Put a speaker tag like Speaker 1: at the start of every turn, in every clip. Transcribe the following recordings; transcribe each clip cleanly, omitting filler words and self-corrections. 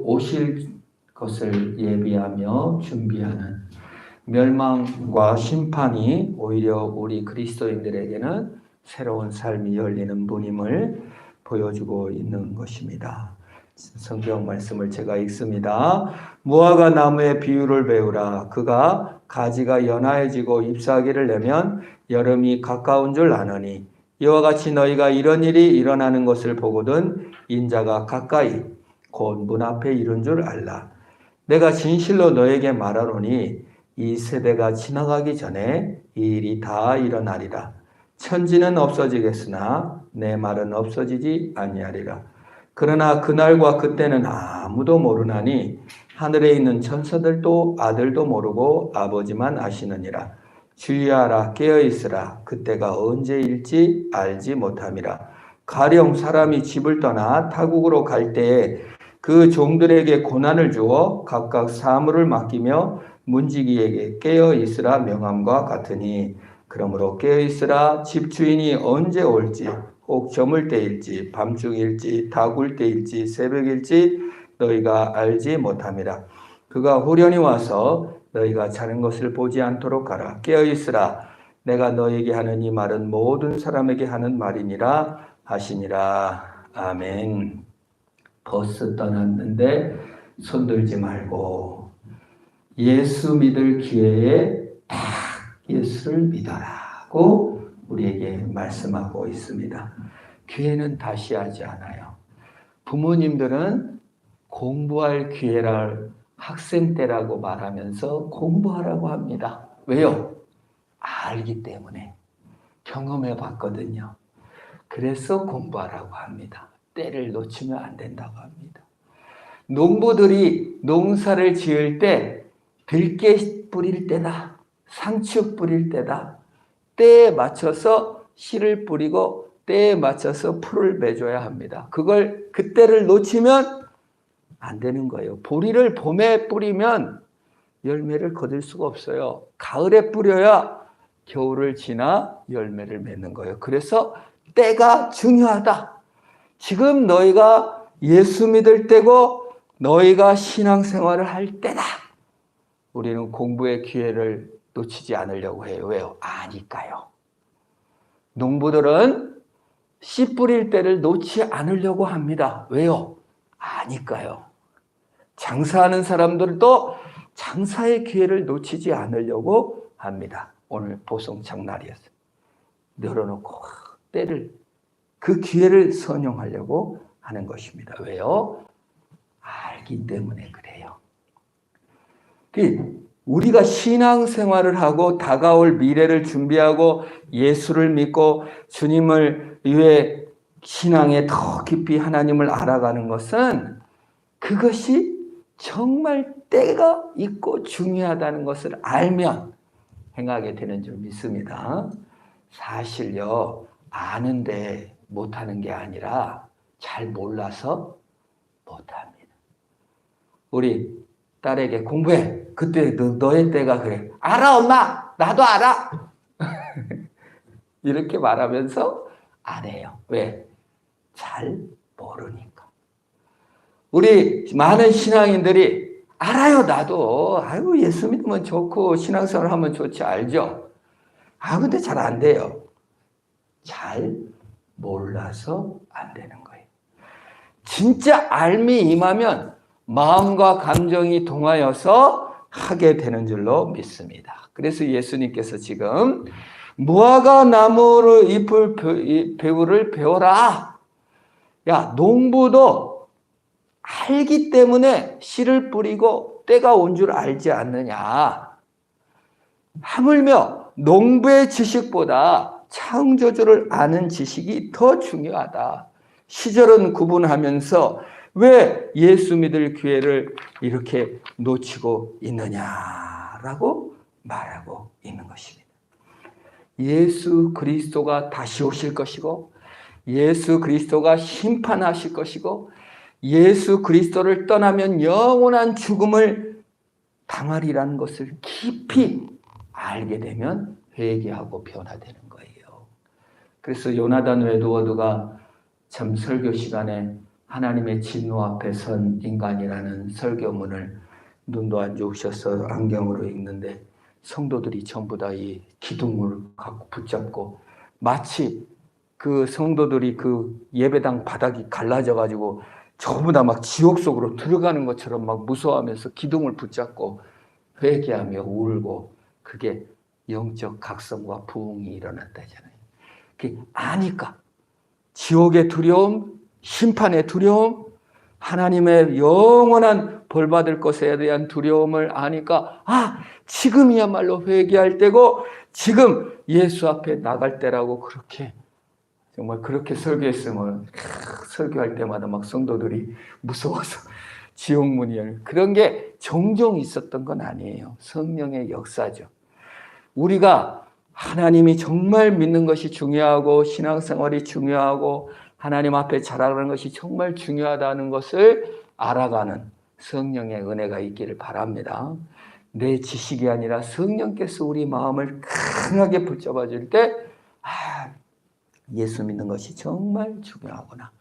Speaker 1: 오실 것을 예비하며 준비하는 멸망과 심판이 오히려 우리 그리스도인들에게는 새로운 삶이 열리는 분임을 보여주고 있는 것입니다. 성경 말씀을 제가 읽습니다. 무화과 나무의 비유를 배우라. 그가 가지가 연하여지고 잎사귀를 내면 여름이 가까운 줄 아느니 이와 같이 너희가 이런 일이 일어나는 것을 보거든 인자가 가까이 곧 문 앞에 이른 줄 알라. 내가 진실로 너에게 말하노니 이 세대가 지나가기 전에 이 일이 다 일어나리라. 천지는 없어지겠으나 내 말은 없어지지 아니하리라. 그러나 그날과 그때는 아무도 모르나니 하늘에 있는 천사들도 아들도 모르고 아버지만 아시느니라. 주의하라, 깨어있으라. 그때가 언제일지 알지 못함이라. 가령 사람이 집을 떠나 타국으로 갈 때에 그 종들에게 고난을 주어 각각 사물을 맡기며 문지기에게 깨어있으라 명함과 같으니 그러므로 깨어있으라. 집주인이 언제 올지 혹 저물 때일지 밤중일지 다굴 때일지 새벽일지 너희가 알지 못함이라. 그가 후련히 와서 너희가 자는 것을 보지 않도록 하라. 깨어있으라. 내가 너에게 하는 이 말은 모든 사람에게 하는 말이니라 하시니라. 아멘. 버스 떠났는데 손들지 말고 예수 믿을 기회에 딱 예수를 믿어라고 우리에게 말씀하고 있습니다. 기회는 다시 하지 않아요. 부모님들은 공부할 기회를 학생 때라고 말하면서 공부하라고 합니다. 왜요? 알기 때문에. 경험해 봤거든요. 그래서 공부하라고 합니다. 때를 놓치면 안 된다고 합니다. 농부들이 농사를 지을 때 들깨 뿌릴 때다. 상추 뿌릴 때다. 때에 맞춰서 씨를 뿌리고 때에 맞춰서 풀을 맺어야 합니다. 그때를 놓치면 안 되는 거예요. 보리를 봄에 뿌리면 열매를 거둘 수가 없어요. 가을에 뿌려야 겨울을 지나 열매를 맺는 거예요. 그래서 때가 중요하다. 지금 너희가 예수 믿을 때고 너희가 신앙생활을 할 때다. 우리는 공부의 기회를 놓치지 않으려고 해요. 왜요? 아니까요. 농부들은 씨 뿌릴 때를 놓지 않으려고 합니다. 왜요? 아니까요. 장사하는 사람들도 장사의 기회를 놓치지 않으려고 합니다. 오늘 보성 장날이었어요. 열어놓고 그 기회를 선용하려고 하는 것입니다. 왜요? 알기 때문에 그래요. 우리가 신앙생활을 하고 다가올 미래를 준비하고 예수를 믿고 주님을 위해 신앙에 더 깊이 하나님을 알아가는 것은 그것이 정말 때가 있고 중요하다는 것을 알면 행하게 되는 줄 믿습니다. 사실요, 아는데 못하는 게 아니라 잘 몰라서 못합니다. 우리 딸에게 공부해. 그때 너의 때가 그래. 알아 엄마. 나도 알아. 이렇게 말하면서 안 해요. 왜? 잘 모르니까. 우리 많은 신앙인들이 알아요 나도. 아이고 예수 믿으면 좋고 신앙생활 하면 좋지 알죠. 근데 잘 안 돼요. 잘 몰라서 안 되는 거예요. 진짜 알미 임하면 마음과 감정이 동하여서 하게 되는 줄로 믿습니다. 그래서 예수님께서 지금 무화과 나무로 잎을 배우를 배워라. 야, 농부도 알기 때문에 씨를 뿌리고 때가 온 줄 알지 않느냐. 하물며 농부의 지식보다 창조주를 아는 지식이 더 중요하다. 시절은 구분하면서 왜 예수 믿을 기회를 이렇게 놓치고 있느냐라고 말하고 있는 것입니다. 예수 그리스도가 다시 오실 것이고 예수 그리스도가 심판하실 것이고 예수 그리스도를 떠나면 영원한 죽음을 당하리라는 것을 깊이 알게 되면 회개하고 변화되는 거예요. 그래서 요나단 웨드워드가 참 설교 시간에 하나님의 진노 앞에 선 인간이라는 설교문을 눈도 안 좋으셔서 안경으로 읽는데 성도들이 전부 다 이 기둥을 갖고 붙잡고 마치 그 성도들이 그 예배당 바닥이 갈라져 가지고 전부 다 막 지옥 속으로 들어가는 것처럼 막 무서워하면서 기둥을 붙잡고 회개하며 울고 그게 영적 각성과 부흥이 일어났다잖아요. 그게 아니까 지옥의 두려움, 심판의 두려움, 하나님의 영원한 벌받을 것에 대한 두려움을 아니까 지금이야말로 회개할 때고 지금 예수 앞에 나갈 때라고 그렇게 정말 그렇게 설교했으면 설교할 때마다 막 성도들이 무서워서 지옥문이 열리는 그런 게 종종 있었던 건 아니에요. 성령의 역사죠. 우리가 하나님이 정말 믿는 것이 중요하고 신앙생활이 중요하고 하나님 앞에 자라가는 것이 정말 중요하다는 것을 알아가는 성령의 은혜가 있기를 바랍니다. 내 지식이 아니라 성령께서 우리 마음을 강하게 붙잡아 줄 때 예수 믿는 것이 정말 중요하구나.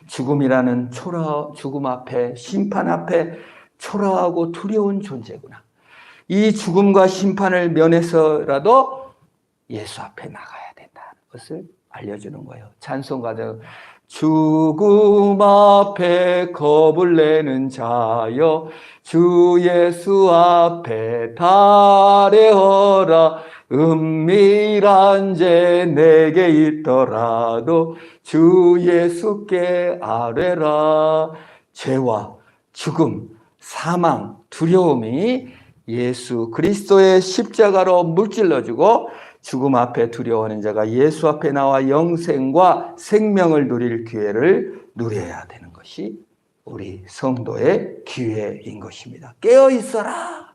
Speaker 1: 죽음이라는 죽음 앞에 심판 앞에 초라하고 두려운 존재구나. 이 죽음과 심판을 면해서라도 예수 앞에 나가야 된다는 것을 알려주는 거예요. 찬송가도 죽음 앞에 겁을 내는 자여 주 예수 앞에 달래어라. 은밀한 죄 내게 있더라도 주 예수께 아뢰라. 죄와 죽음, 사망, 두려움이 예수 그리스도의 십자가로 물질러주고 죽음 앞에 두려워하는 자가 예수 앞에 나와 영생과 생명을 누릴 기회를 누려야 되는 것이 우리 성도의 기회인 것입니다. 깨어 있어라.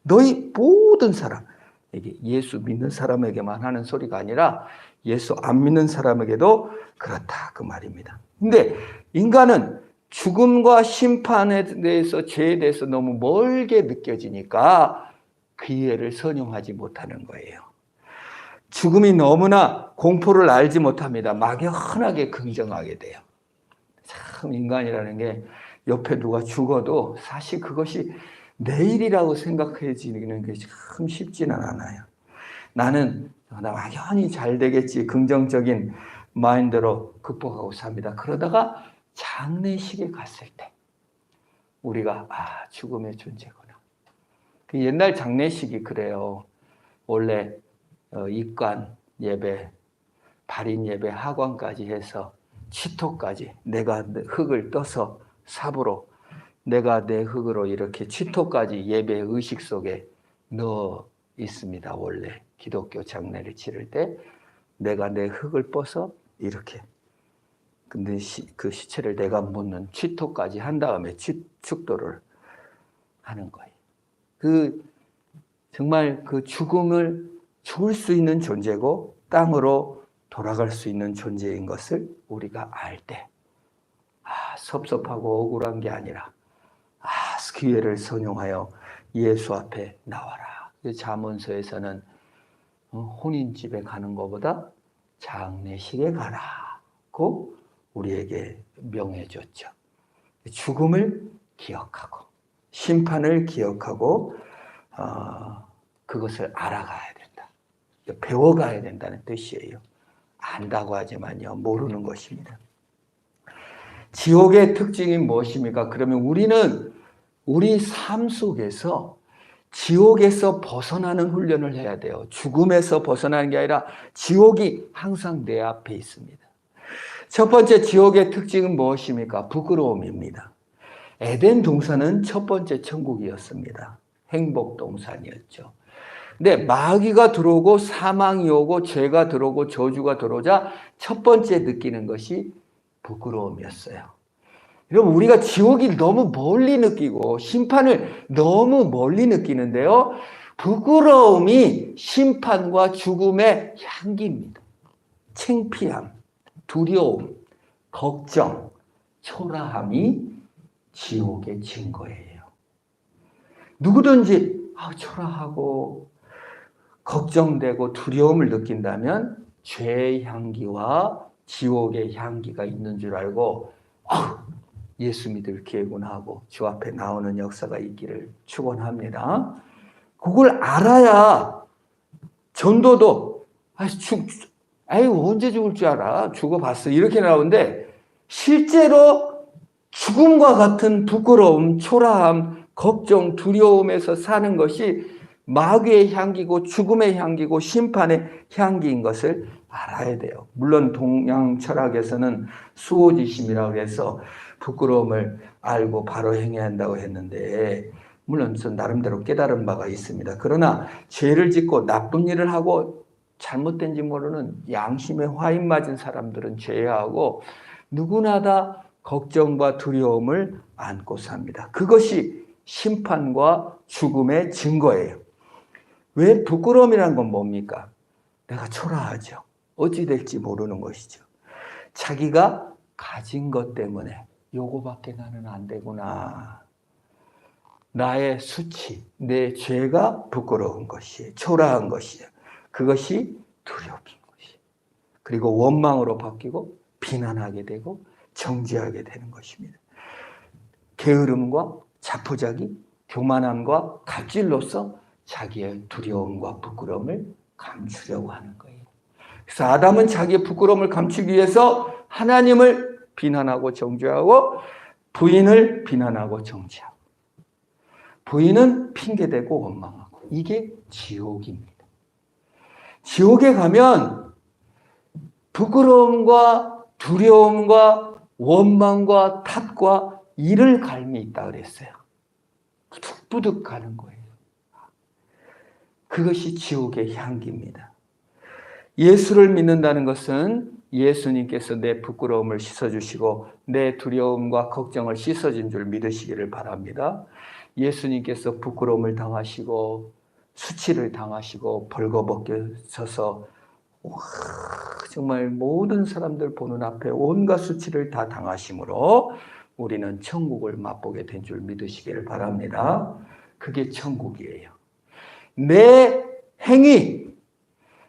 Speaker 1: 너희 모든 사람, 이게 예수 믿는 사람에게만 하는 소리가 아니라 예수 안 믿는 사람에게도 그렇다 그 말입니다. 근데 인간은 죽음과 심판에 대해서 죄에 대해서 너무 멀게 느껴지니까 그 기회를 선용하지 못하는 거예요. 죽음이 너무나 공포를 알지 못합니다. 막연하게 긍정하게 돼요. 참 인간이라는 게 옆에 누가 죽어도 사실 그것이 내일이라고 생각해지는 게 참 쉽지는 않아요. 나는 막연히 잘 되겠지 긍정적인 마인드로 극복하고 삽니다. 그러다가 장례식에 갔을 때 우리가 죽음의 존재구나. 그 옛날 장례식이 그래요. 원래 입관 예배, 발인 예배, 하관까지 해서 취토까지 내가 흙을 떠서 삽으로 내가 내 흙으로 이렇게 취토까지 예배 의식 속에 넣어 있습니다. 원래 기독교 장례를 치를 때 내가 내 흙을 뻗어 이렇게 근데 그 시체를 내가 묻는 취토까지 한 다음에 축도를 하는 거예요. 정말 그 죽음을 죽을 수 있는 존재고 땅으로 돌아갈 수 있는 존재인 것을 우리가 알 때 섭섭하고 억울한 게 아니라 기회를 선용하여 예수 앞에 나와라. 잠언서에서는 혼인집에 가는 것보다 장례식에 가라고 우리에게 명해줬죠. 죽음을 기억하고 심판을 기억하고 그것을 알아가야 된다. 배워가야 된다는 뜻이에요. 안다고 하지만요, 모르는 것입니다. 지옥의 특징이 무엇입니까? 그러면 우리는 우리 삶 속에서 지옥에서 벗어나는 훈련을 해야 돼요. 죽음에서 벗어나는 게 아니라 지옥이 항상 내 앞에 있습니다. 첫 번째 지옥의 특징은 무엇입니까? 부끄러움입니다. 에덴 동산은 첫 번째 천국이었습니다. 행복 동산이었죠. 근데 마귀가 들어오고 사망이 오고 죄가 들어오고 저주가 들어오자 첫 번째 느끼는 것이 부끄러움이었어요. 여러분, 우리가 지옥이 너무 멀리 느끼고 심판을 너무 멀리 느끼는데요. 부끄러움이 심판과 죽음의 향기입니다. 창피함, 두려움, 걱정, 초라함이 지옥의 증거예요. 누구든지 초라하고 걱정되고 두려움을 느낀다면 죄의 향기와 지옥의 향기가 있는 줄 알고 예수 믿을 개군하고 주 앞에 나오는 역사가 있기를 축원합니다. 그걸 알아야 전도도 언제 죽을 줄 알아? 죽어봤어. 이렇게 나오는데 실제로 죽음과 같은 부끄러움, 초라함, 걱정, 두려움에서 사는 것이 마귀의 향기고 죽음의 향기고 심판의 향기인 것을 알아야 돼요. 물론 동양 철학에서는 수호지심이라고 해서 부끄러움을 알고 바로 행해야 한다고 했는데 물론 전 나름대로 깨달은 바가 있습니다. 그러나 죄를 짓고 나쁜 일을 하고 잘못된지 모르는 양심에 화인 맞은 사람들은 죄하고 누구나 다 걱정과 두려움을 안고 삽니다. 그것이 심판과 죽음의 증거예요. 왜 부끄러움이란 건 뭡니까? 내가 초라하죠. 어찌 될지 모르는 것이죠. 자기가 가진 것 때문에 요거밖에 나는 안 되구나. 나의 수치, 내 죄가 부끄러운 것이에요. 초라한 것이에요. 그것이 두려움인 것이에요. 그리고 원망으로 바뀌고 비난하게 되고 정죄하게 되는 것입니다. 게으름과 자포자기, 교만함과 갑질로서 자기의 두려움과 부끄러움을 감추려고 하는 거예요. 그래서 아담은 자기의 부끄러움을 감추기 위해서 하나님을 비난하고 정죄하고 부인을 비난하고 정죄하고 부인은 핑계대고 원망하고 이게 지옥입니다. 지옥에 가면 부끄러움과 두려움과 원망과 탓과 이를 갈미 있다 그랬어요. 부득부득 가는 거예요. 그것이 지옥의 향기입니다. 예수를 믿는다는 것은 예수님께서 내 부끄러움을 씻어주시고 내 두려움과 걱정을 씻어준 줄 믿으시기를 바랍니다. 예수님께서 부끄러움을 당하시고 수치를 당하시고 벌거벗겨져서 정말 모든 사람들 보는 앞에 온갖 수치를 다 당하심으로 우리는 천국을 맛보게 된 줄 믿으시기를 바랍니다. 그게 천국이에요. 내 행위,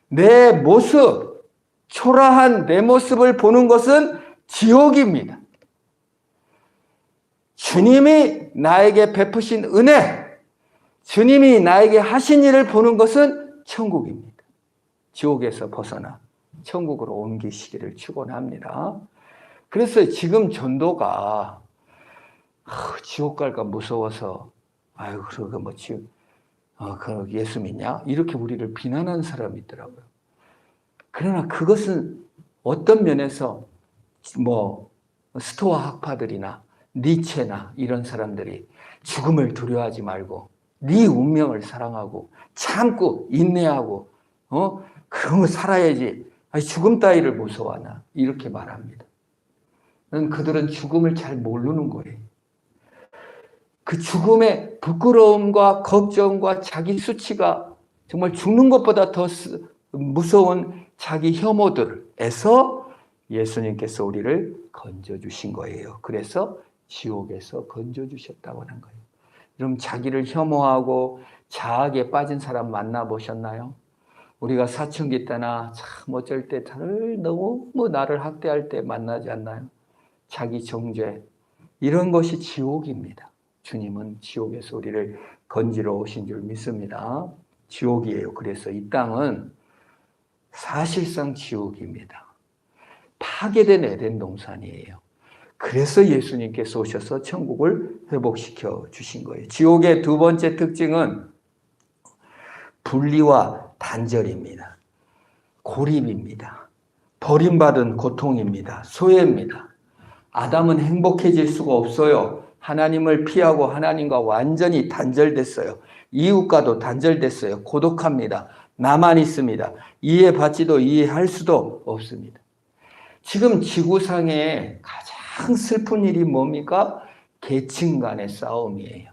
Speaker 1: 내 모습, 초라한 내 모습을 보는 것은 지옥입니다. 주님이 나에게 베푸신 은혜, 주님이 나에게 하신 일을 보는 것은 천국입니다. 지옥에서 벗어나 천국으로 옮기시기를 축원합니다. 그래서 지금 전도가 지옥 갈까 무서워서 그러고 뭐 지금 그 예수 믿냐? 이렇게 우리를 비난하는 사람이 있더라고요. 그러나 그것은 어떤 면에서 뭐 스토아 학파들이나 니체나 이런 사람들이 죽음을 두려워하지 말고 네 운명을 사랑하고 참고 인내하고 그런 거 살아야지. 죽음 따위를 무서워하나 이렇게 말합니다. 그들은 죽음을 잘 모르는 거예요. 그 죽음의 부끄러움과 걱정과 자기 수치가 정말 죽는 것보다 더 무서운 자기 혐오들에서 예수님께서 우리를 건져주신 거예요. 그래서 지옥에서 건져주셨다고 하는 거예요. 여러분 자기를 혐오하고 자학에 빠진 사람 만나보셨나요? 우리가 사춘기 때나 참 어쩔 때 너무 나를 학대할 때 만나지 않나요? 자기 정죄 이런 것이 지옥입니다. 주님은 지옥에서 우리를 건지러 오신 줄 믿습니다. 지옥이에요. 그래서 이 땅은 사실상 지옥입니다. 파괴된 에덴 동산이에요. 그래서 예수님께서 오셔서 천국을 회복시켜 주신 거예요. 지옥의 두 번째 특징은 분리와 단절입니다. 고립입니다. 버림받은 고통입니다. 소외입니다. 아담은 행복해질 수가 없어요. 하나님을 피하고 하나님과 완전히 단절됐어요. 이웃과도 단절됐어요. 고독합니다. 나만 있습니다. 이해받지도 이해할 수도 없습니다. 지금 지구상에 가장 슬픈 일이 뭡니까? 계층 간의 싸움이에요.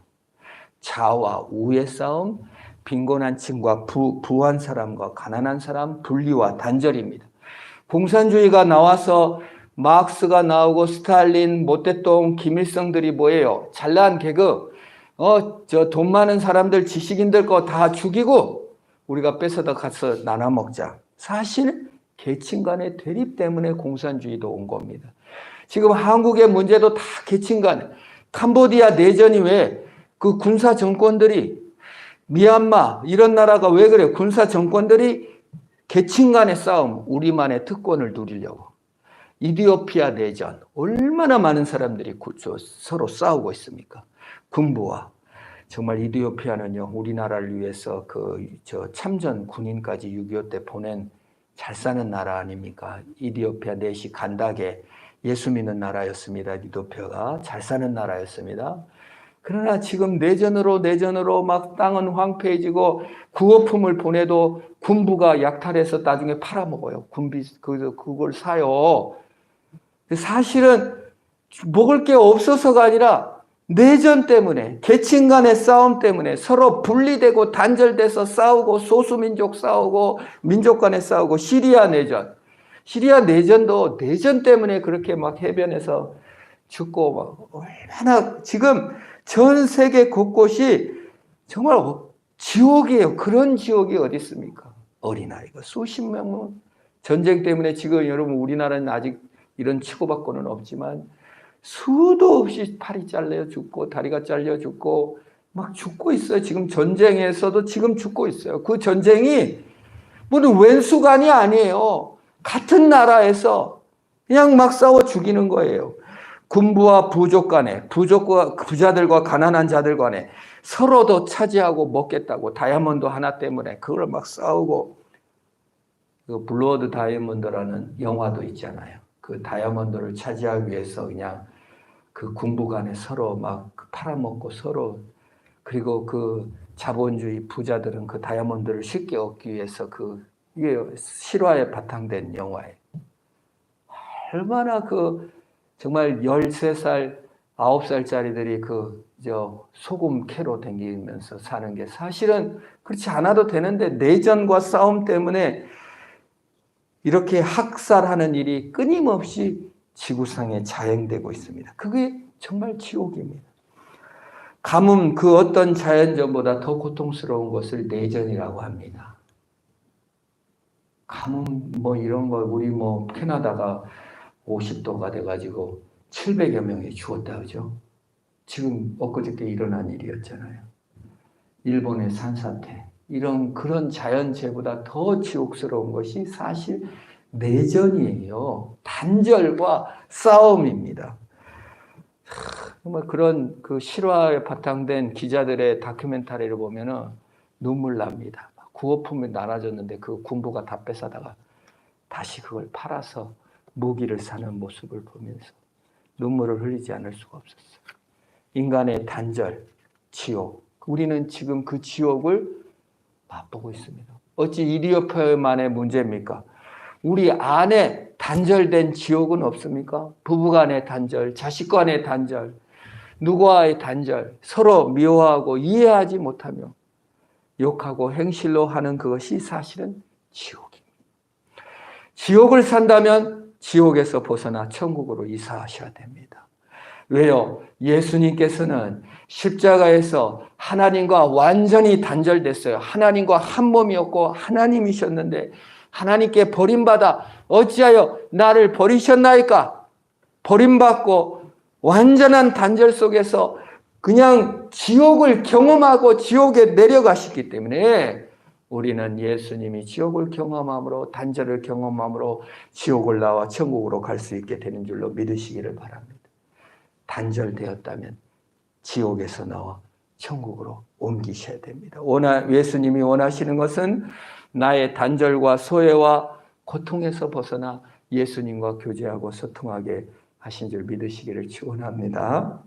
Speaker 1: 좌와 우의 싸움, 빈곤한 층과 부한 사람과 가난한 사람, 분리와 단절입니다. 공산주의가 나와서 마크스가 나오고 스탈린, 모태똥, 김일성들이 뭐예요? 잘난 계급, 돈 많은 사람들, 지식인들 거 다 죽이고 우리가 뺏어다 가서 나눠 먹자. 사실 계층 간의 대립 때문에 공산주의도 온 겁니다. 지금 한국의 문제도 다 계층 간에, 캄보디아 내전이 왜 그 군사 정권들이, 미얀마 이런 나라가 왜 그래? 군사 정권들이 계층 간의 싸움, 우리만의 특권을 누리려고. 이디오피아 내전, 얼마나 많은 사람들이 서로 싸우고 있습니까? 군부와. 정말 이디오피아는요, 우리나라를 위해서 참전 군인까지 6.25 때 보낸 잘 사는 나라 아닙니까? 이디오피아 내시 간다게 예수 믿는 나라였습니다. 이디오피아가 잘 사는 나라였습니다. 그러나 지금 내전으로 막 땅은 황폐해지고 구호품을 보내도 군부가 약탈해서 나중에 팔아먹어요. 그걸 사요. 사실은 먹을 게 없어서가 아니라 내전 때문에, 계층 간의 싸움 때문에 서로 분리되고 단절돼서 싸우고, 소수민족 싸우고, 민족 간에 싸우고. 시리아 내전도 내전 때문에 그렇게 막 해변에서 죽고, 막 얼마나 지금 전 세계 곳곳이 정말 지옥이에요. 그런 지옥이 어디 있습니까? 어린아이가 수십 명은 전쟁 때문에 지금 여러분 우리나라는 아직 이런 치고받고는 없지만 수도 없이 팔이 잘려 죽고 다리가 잘려 죽고 막 죽고 있어요. 지금 전쟁에서도 지금 죽고 있어요. 그 전쟁이 모두 왼수간이 아니에요. 같은 나라에서 그냥 막 싸워 죽이는 거예요. 군부와 부족 간에, 부자들과 가난한 자들 간에 서로도 차지하고 먹겠다고 다이아몬드 하나 때문에 그걸 막 싸우고. 그 블러드 다이아몬드라는 영화도 있잖아요. 그 다이아몬드를 차지하기 위해서 그냥 그 군부 간에 서로 막 팔아먹고 서로, 그리고 그 자본주의 부자들은 그 다이아몬드를 쉽게 얻기 위해서 이게 실화에 바탕된 영화예요. 얼마나 정말 13살, 9살짜리들이 소금 캐로 다니면서 사는 게 사실은 그렇지 않아도 되는데 내전과 싸움 때문에 이렇게 학살하는 일이 끊임없이 지구상에 자행되고 있습니다. 그게 정말 지옥입니다. 가뭄, 그 어떤 자연전보다 더 고통스러운 것을 내전이라고 합니다. 가뭄 이런 거 우리 캐나다가 50도가 돼가지고 700여 명이 죽었다 그죠? 지금 엊그저께 일어난 일이었잖아요. 일본의 산사태, 그런 자연재해보다 더 지옥스러운 것이 사실 내전이에요. 단절과 싸움입니다. 정말 그런 실화에 바탕된 기자들의 다큐멘터리를 보면은 눈물 납니다. 구호품이 나눠졌는데 그 군부가 다 뺏어다가 다시 그걸 팔아서 무기를 사는 모습을 보면서 눈물을 흘리지 않을 수가 없었어요. 인간의 단절, 지옥. 우리는 지금 그 지옥을 맛보고 있습니다. 어찌 이디오피아만의 문제입니까? 우리 안에 단절된 지옥은 없습니까? 부부간의 단절, 자식간의 단절, 누구와의 단절, 서로 미워하고 이해하지 못하며 욕하고 행실로 하는 그것이 사실은 지옥입니다. 지옥을 산다면 지옥에서 벗어나 천국으로 이사하셔야 됩니다. 왜요? 예수님께서는 십자가에서 하나님과 완전히 단절됐어요. 하나님과 한 몸이었고 하나님이셨는데 하나님께 버림받아 어찌하여 나를 버리셨나이까? 버림받고 완전한 단절 속에서 그냥 지옥을 경험하고 지옥에 내려가시기 때문에 우리는 예수님이 지옥을 경험함으로, 단절을 경험함으로 지옥을 나와 천국으로 갈 수 있게 되는 줄로 믿으시기를 바랍니다. 단절되었다면 지옥에서 나와 천국으로 옮기셔야 됩니다. 예수님이 원하시는 것은 나의 단절과 소외와 고통에서 벗어나 예수님과 교제하고 소통하게 하신 줄 믿으시기를 축원합니다.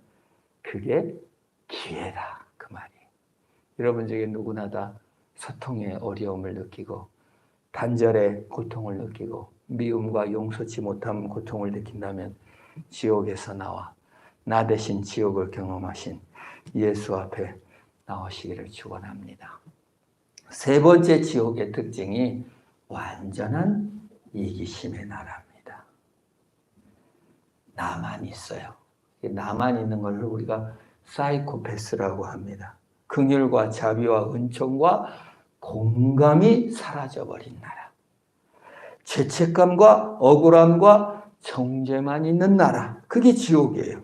Speaker 1: 그게 기회다, 그 말이에요. 여러분 중에 누구나 다 소통의 어려움을 느끼고 단절의 고통을 느끼고 미움과 용서치 못한 고통을 느낀다면 지옥에서 나와 나 대신 지옥을 경험하신 예수 앞에 나오시기를 축원합니다. 세 번째 지옥의 특징이 완전한 이기심의 나라입니다. 나만 있어요. 나만 있는 걸 우리가 사이코패스라고 합니다. 긍휼과 자비와 은총과 공감이 사라져버린 나라. 죄책감과 억울함과 정죄만 있는 나라. 그게 지옥이에요.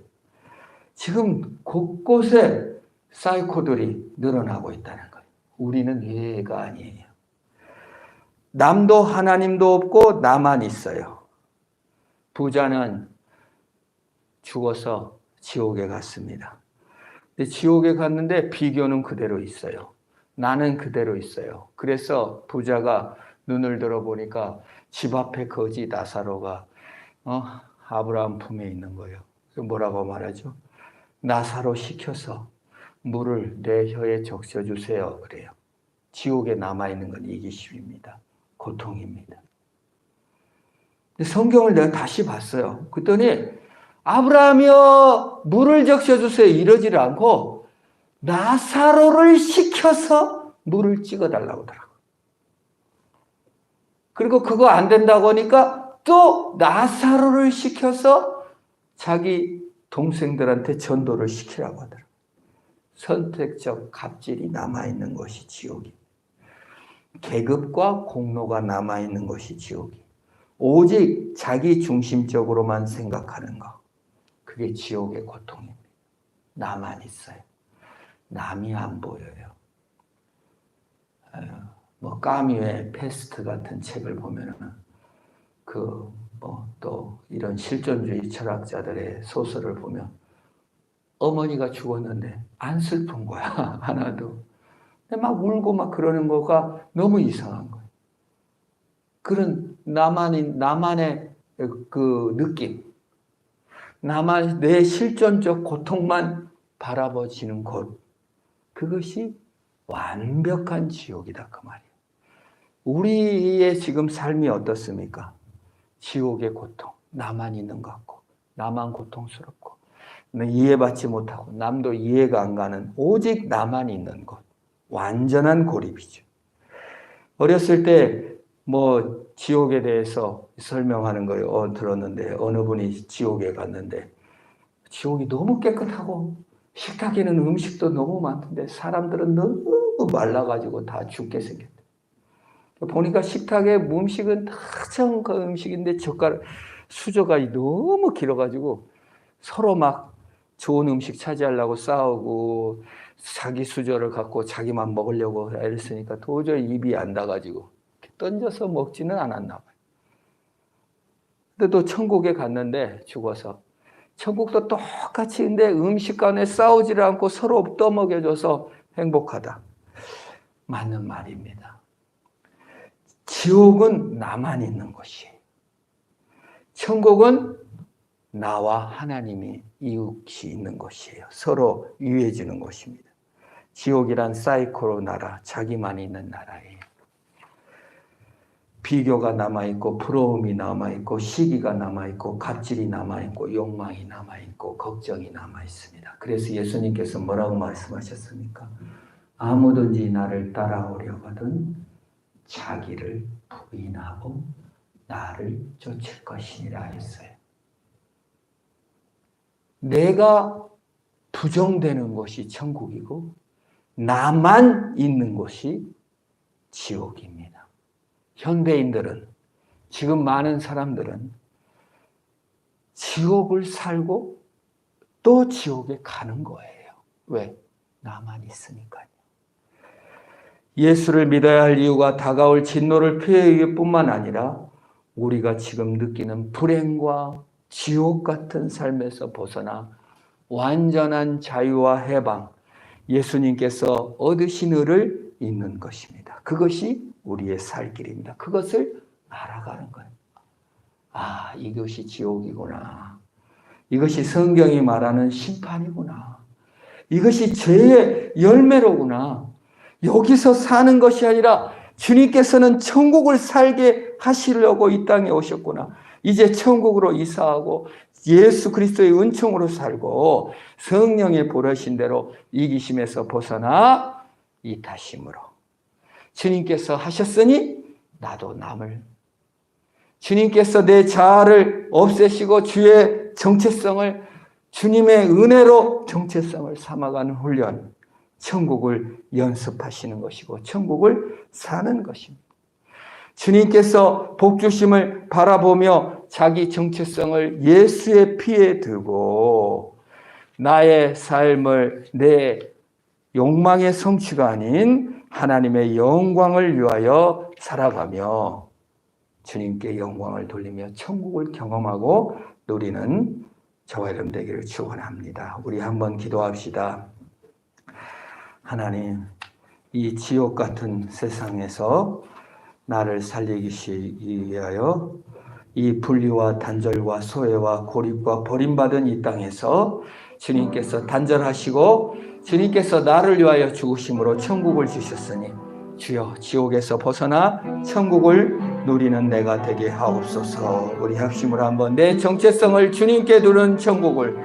Speaker 1: 지금 곳곳에 사이코들이 늘어나고 있다는 거예요. 우리는 예가 아니에요. 남도 하나님도 없고 나만 있어요. 부자는 죽어서 지옥에 갔습니다. 근데 지옥에 갔는데 비교는 그대로 있어요. 나는 그대로 있어요. 그래서 부자가 눈을 들어보니까 집 앞에 거지 나사로가 아브라함 품에 있는 거예요. 뭐라고 말하죠? 나사로 시켜서 물을 내 혀에 적셔주세요. 그래요. 지옥에 남아있는 건 이기심입니다. 고통입니다. 성경을 내가 다시 봤어요. 그랬더니 아브라함이여 물을 적셔주세요 이러지를 않고 나사로를 시켜서 물을 찍어달라고 하더라고요. 그리고 그거 안 된다고 하니까 또 나사로를 시켜서 자기 동생들한테 전도를 시키라고 하더라고요. 선택적 갑질이 남아있는 것이 지옥이. 계급과 공로가 남아있는 것이 지옥이. 오직 자기 중심적으로만 생각하는 것. 그게 지옥의 고통입니다. 나만 있어요. 남이 안 보여요. 까뮈의 페스트 같은 책을 보면은 또 이런 실존주의 철학자들의 소설을 보면 어머니가 죽었는데 안 슬픈 거야. 하나도. 근데 막 울고 막 그러는 거가 너무 이상한 거예요. 그런 나만의 그 느낌. 내 실존적 고통만 바라보지는 곳. 그것이 완벽한 지옥이다. 그 말이에요. 우리의 지금 삶이 어떻습니까? 지옥의 고통. 나만 있는 것 같고, 나만 고통스럽고, 이해받지 못하고, 남도 이해가 안 가는 오직 나만 있는 곳. 완전한 고립이죠. 어렸을 때 지옥에 대해서 설명하는 걸 들었는데 어느 분이 지옥에 갔는데 지옥이 너무 깨끗하고 식탁에는 음식도 너무 많던데 사람들은 너무 말라가지고 다 죽게 생겼대. 보니까 식탁에 음식은 탁정 그 음식인데 수저가 너무 길어가지고 서로 막 좋은 음식 차지하려고 싸우고 자기 수저를 갖고 자기만 먹으려고 애쓰니까 도저히 입이 안 닿아가지고 던져서 먹지는 않았나 봐요. 근데 또 천국에 갔는데 죽어서 천국도 똑같이 근데 음식 간에 싸우지를 않고 서로 떠먹여줘서 행복하다. 맞는 말입니다. 지옥은 나만 있는 곳이에요. 천국은 나와 하나님이 이웃이 있는 곳이에요. 서로 유해지는 곳입니다. 지옥이란 사이코로 나라, 자기만 있는 나라예요. 비교가 남아있고 부러움이 남아있고 시기가 남아있고 갑질이 남아있고 욕망이 남아있고 걱정이 남아있습니다. 그래서 예수님께서 뭐라고 말씀하셨습니까? 아무든지 나를 따라오려거든 자기를 부인하고 나를 쫓을 것이니라 했어요. 내가 부정되는 곳이 천국이고 나만 있는 곳이 지옥입니다. 현대인들은 지금 많은 사람들은 지옥을 살고 또 지옥에 가는 거예요. 왜? 나만 있으니까요. 예수를 믿어야 할 이유가 다가올 진노를 피하기 뿐만 아니라 우리가 지금 느끼는 불행과 지옥 같은 삶에서 벗어나 완전한 자유와 해방, 예수님께서 얻으신 의를 잇는 것입니다. 그것이 우리의 살 길입니다. 그것을 알아가는 거예요. 아, 이것이 지옥이구나. 이것이 성경이 말하는 심판이구나. 이것이 죄의 열매로구나. 여기서 사는 것이 아니라 주님께서는 천국을 살게 하시려고 이 땅에 오셨구나. 이제 천국으로 이사하고 예수 그리스도의 은총으로 살고 성령의 보내신 대로 이기심에서 벗어나 이타심으로. 주님께서 하셨으니 나도 남을. 주님께서 내 자아를 없애시고 주의 정체성을 주님의 은혜로 정체성을 삼아가는 훈련. 천국을 연습하시는 것이고 천국을 사는 것입니다. 주님께서 복 주심을 바라보며 자기 정체성을 예수의 피에 두고 나의 삶을 내 욕망의 성취가 아닌 하나님의 영광을 위하여 살아가며 주님께 영광을 돌리며 천국을 경험하고 누리는 저와 여러분 되기를 축원합니다. 우리 한번 기도합시다. 하나님, 이 지옥 같은 세상에서 나를 살리기 위하여 이 분리와 단절과 소외와 고립과 버림받은 이 땅에서 주님께서 단절하시고 주님께서 나를 위하여 죽으심으로 천국을 주셨으니 주여 지옥에서 벗어나 천국을 누리는 내가 되게 하옵소서. 우리 합심으로 한번 내 정체성을 주님께 두는 천국을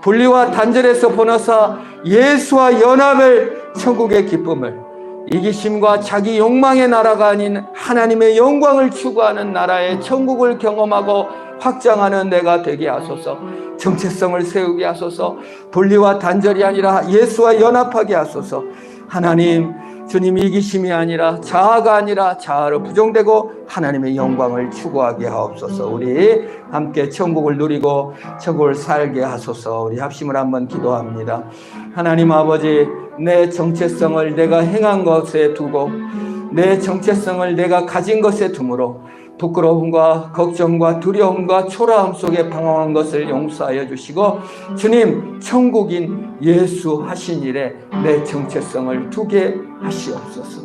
Speaker 1: 분리와 단절에서 벗어나 예수와 연합을 천국의 기쁨을 이기심과 자기 욕망의 나라가 아닌 하나님의 영광을 추구하는 나라의 천국을 경험하고 확장하는 내가 되게 하소서. 정체성을 세우게 하소서. 분리와 단절이 아니라 예수와 연합하게 하소서. 하나님, 주님 이기심이 아니라 자아가 아니라 자아로 부정되고 하나님의 영광을 추구하게 하옵소서. 우리 함께 천국을 누리고 천국을 살게 하소서. 우리 합심을 한번 기도합니다. 하나님 아버지, 내 정체성을 내가 행한 것에 두고 내 정체성을 내가 가진 것에 두므로 부끄러움과 걱정과 두려움과 초라함 속에 방황한 것을 용서하여 주시고 주님 천국인 예수 하신 일에 내 정체성을 두게 하시옵소서.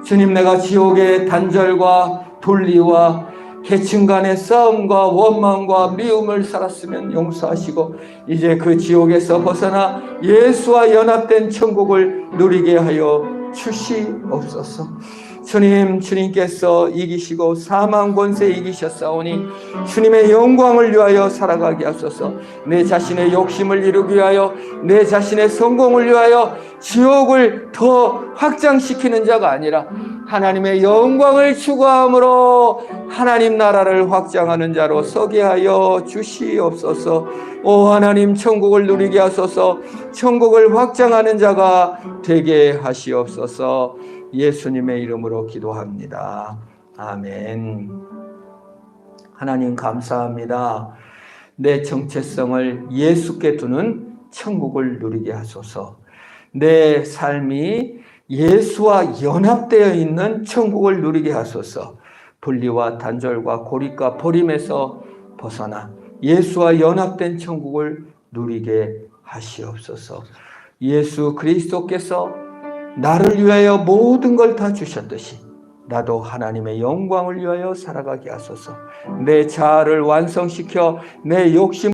Speaker 1: 주님, 내가 지옥의 단절과 분리와 계층 간의 싸움과 원망과 미움을 살았으면 용서하시고 이제 그 지옥에서 벗어나 예수와 연합된 천국을 누리게 하여 주시옵소서. 주님, 주님께서 이기시고 사망 권세 이기셨사오니 주님의 영광을 위하여 살아가게 하소서. 내 자신의 욕심을 이루기 위하여 내 자신의 성공을 위하여 지옥을 더 확장시키는 자가 아니라 하나님의 영광을 추구함으로 하나님 나라를 확장하는 자로 서게 하여 주시옵소서. 오 하나님, 천국을 누리게 하소서. 천국을 확장하는 자가 되게 하시옵소서. 예수님의 이름으로 기도합니다. 아멘. 하나님 감사합니다. 내 정체성을 예수께 두는 천국을 누리게 하소서. 내 삶이 예수와 연합되어 있는 천국을 누리게 하소서. 분리와 단절과 고립과 버림에서 벗어나 예수와 연합된 천국을 누리게 하시옵소서. 예수 그리스도께서 나를 위하여 모든 걸 다 주셨듯이 나도 하나님의 영광을 위하여 살아가게 하소서. 내 자아를 완성시켜 내 욕심